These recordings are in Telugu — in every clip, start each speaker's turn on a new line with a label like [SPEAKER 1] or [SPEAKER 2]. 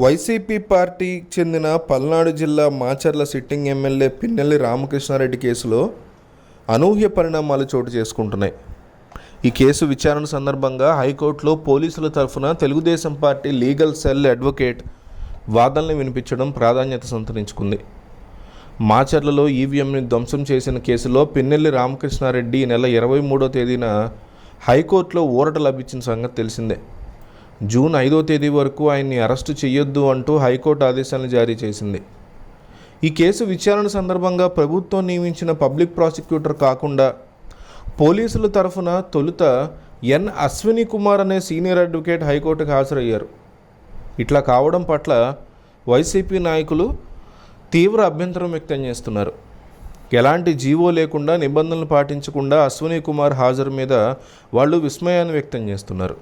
[SPEAKER 1] వైసీపీ పార్టీకి చెందిన పల్నాడు జిల్లా మాచర్ల సిట్టింగ్ ఎమ్మెల్యే పిన్నెల్లి రామకృష్ణారెడ్డి కేసులో అనూహ్య పరిణామాలు చోటు చేసుకుంటున్నాయి. ఈ కేసు విచారణ సందర్భంగా హైకోర్టులో పోలీసుల తరఫున Telugu Desam party legal cell advocate వాదనలు వినిపించడం ప్రాధాన్యత సంతరించుకుంది. మాచర్లలో ఈవీఎంని ధ్వంసం చేసిన కేసులో పిన్నెల్లి రామకృష్ణారెడ్డి నెల 23వ తేదీన హైకోర్టులో ఊరట లభించిన సంగతి తెలిసిందే. జూన్ 5వ తేదీ వరకు ఆయన్ని అరెస్టు చేయొద్దు అంటూ హైకోర్టు ఆదేశాలను జారీ చేసింది. ఈ కేసు విచారణ సందర్భంగా ప్రభుత్వం నియమించిన పబ్లిక్ ప్రాసిక్యూటర్ కాకుండా పోలీసుల తరఫున తొలుత ఎన్ అశ్విని కుమార్ అనే సీనియర్ అడ్వకేట్ హైకోర్టుకు హాజరయ్యారు. ఇట్లా కావడం పట్ల వైసీపీ నాయకులు తీవ్ర అభ్యంతరం వ్యక్తం చేస్తున్నారు. ఎలాంటి జీవో లేకుండా నిబంధనలు పాటించకుండా అశ్విని కుమార్ హాజరు మీద వాళ్ళు విస్మయాన్ని వ్యక్తం చేస్తున్నారు.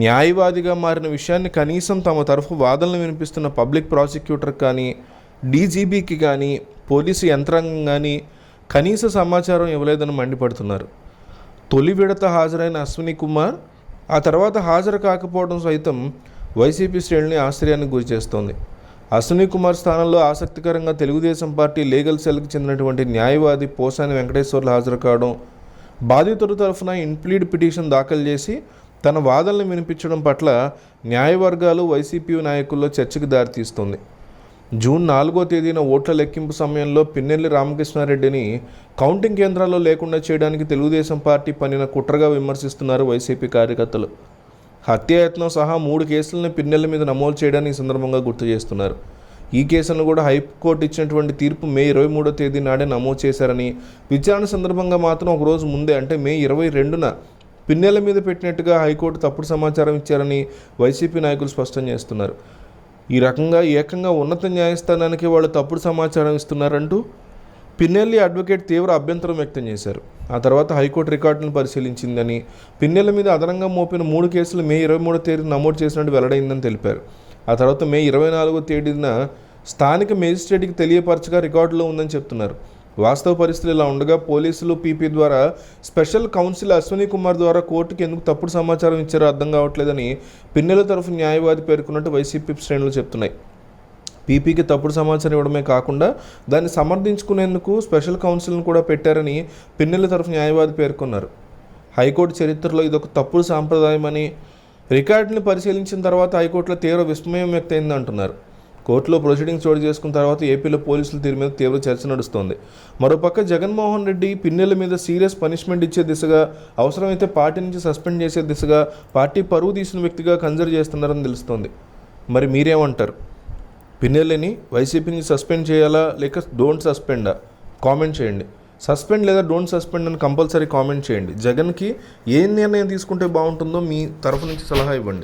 [SPEAKER 1] న్యాయవాదిగా మారిన విషయాన్ని కనీసం తమ తరఫు వాదనలు వినిపిస్తున్న పబ్లిక్ ప్రాసిక్యూటర్ కానీ, డీజీబీకి కానీ, పోలీసు యంత్రాంగం కానీ కనీస సమాచారం ఇవ్వలేదని మండిపడుతున్నారు. తొలి విడత హాజరైన అశ్విని కుమార్ ఆ తర్వాత హాజరు కాకపోవడం సైతం వైసీపీ శ్రేణుల్ని ఆశ్చర్యానికి గురి చేస్తోంది. అశ్విని కుమార్ స్థానంలో ఆసక్తికరంగా తెలుగుదేశం పార్టీ లీగల్ సెల్కి చెందినటువంటి న్యాయవాది పోసాని వెంకటేశ్వర్లు హాజరు కావడం, బాధితుల తరఫున ఇన్ప్లీడ్ పిటిషన్ దాఖలు చేసి తన వాదనలు వినిపించడం పట్ల న్యాయవర్గాలు వైసీపీ నాయకుల్లో చర్చకు దారితీస్తుంది. జూన్ 4వ తేదీన ఓట్ల లెక్కింపు సమయంలో పిన్నెల్లి రామకృష్ణారెడ్డిని కౌంటింగ్ కేంద్రాల్లో లేకుండా చేయడానికి తెలుగుదేశం పార్టీ పన్నిన కుట్రగా విమర్శిస్తున్నారు వైసీపీ కార్యకర్తలు. హత్యాయత్నం సహా 3 కేసులను పిన్నెల్లి మీద నమోదు చేయడానికి సందర్భంగా గుర్తు చేస్తున్నారు. ఈ కేసులను కూడా హైకోర్టు ఇచ్చినటువంటి తీర్పు మే 23వ తేదీ నాడే నమోదు చేశారని, విచారణ సందర్భంగా మాత్రం ఒకరోజు ముందే అంటే మే 22న పిన్నెల మీద పెట్టినట్టుగా హైకోర్టు తప్పుడు సమాచారం ఇచ్చారని వైసీపీ నాయకులు స్పష్టం చేస్తున్నారు. ఈ రకంగా ఏకంగా ఉన్నత న్యాయస్థానానికి వాళ్ళు తప్పుడు సమాచారం ఇస్తున్నారంటూ పిన్నెల్లి అడ్వకేట్ తీవ్ర అభ్యంతరం వ్యక్తం చేశారు. ఆ తర్వాత హైకోర్టు రికార్డులను పరిశీలించిందని, పిన్నెల మీద అదనంగా మోపిన 3 కేసులు మే 23వ తేదీన నమోదు చేసినట్టు వెల్లడైందని తెలిపారు. ఆ తర్వాత మే 24వ తేదీన స్థానిక మేజిస్ట్రేట్కి తెలియపరచగా రికార్డులో ఉందని చెప్తున్నారు. వాస్తవ పరిస్థితులు ఇలా ఉండగా పోలీసులు పీపీ ద్వారా స్పెషల్ కౌన్సిల్ అశ్విని కుమార్ ద్వారా కోర్టుకి ఎందుకు తప్పుడు సమాచారం ఇచ్చారో అర్థం కావట్లేదని పిన్నెల తరఫు న్యాయవాది పేర్కొన్నట్టు వైసీపీ శ్రేణులు చెప్తున్నాయి. పీపీకి తప్పుడు సమాచారం ఇవ్వడమే కాకుండా దాన్ని సమర్థించుకునేందుకు స్పెషల్ కౌన్సిల్ను కూడా పెట్టారని పిన్నెల తరఫు న్యాయవాది పేర్కొన్నారు. హైకోర్టు చరిత్రలో ఇదొక తప్పుడు సాంప్రదాయమని, రికార్డుని పరిశీలించిన తర్వాత హైకోర్టులో తీవ్ర విస్మయం వ్యక్తమైంది అంటున్నారు. కోర్టులో ప్రొసీడింగ్స్ చోటు చేసుకున్న తర్వాత ఏపీలో పోలీసుల తీరు మీద తీవ్ర చర్చ నడుస్తోంది. మరోపక్క జగన్మోహన్ రెడ్డి పిన్నెల మీద సీరియస్ పనిష్మెంట్ ఇచ్చే దిశగా, అవసరమైతే పార్టీ నుంచి సస్పెండ్ చేసే దిశగా పార్టీ పరువు తీసిన వ్యక్తిగా కన్సిడర్ చేస్తున్నారని తెలుస్తోంది. మరి మీరేమంటారు? పిన్నెల్లిని వైసీపీ నుంచి సస్పెండ్ చేయాలా లేక డోంట్ సస్పెండా? కామెంట్ చేయండి. సస్పెండ్ లేదా డోంట్ సస్పెండ్ అని కంపల్సరీ కామెంట్ చేయండి. జగన్కి ఏ నిర్ణయం తీసుకుంటే బాగుంటుందో మీ తరఫు నుంచి సలహా ఇవ్వండి.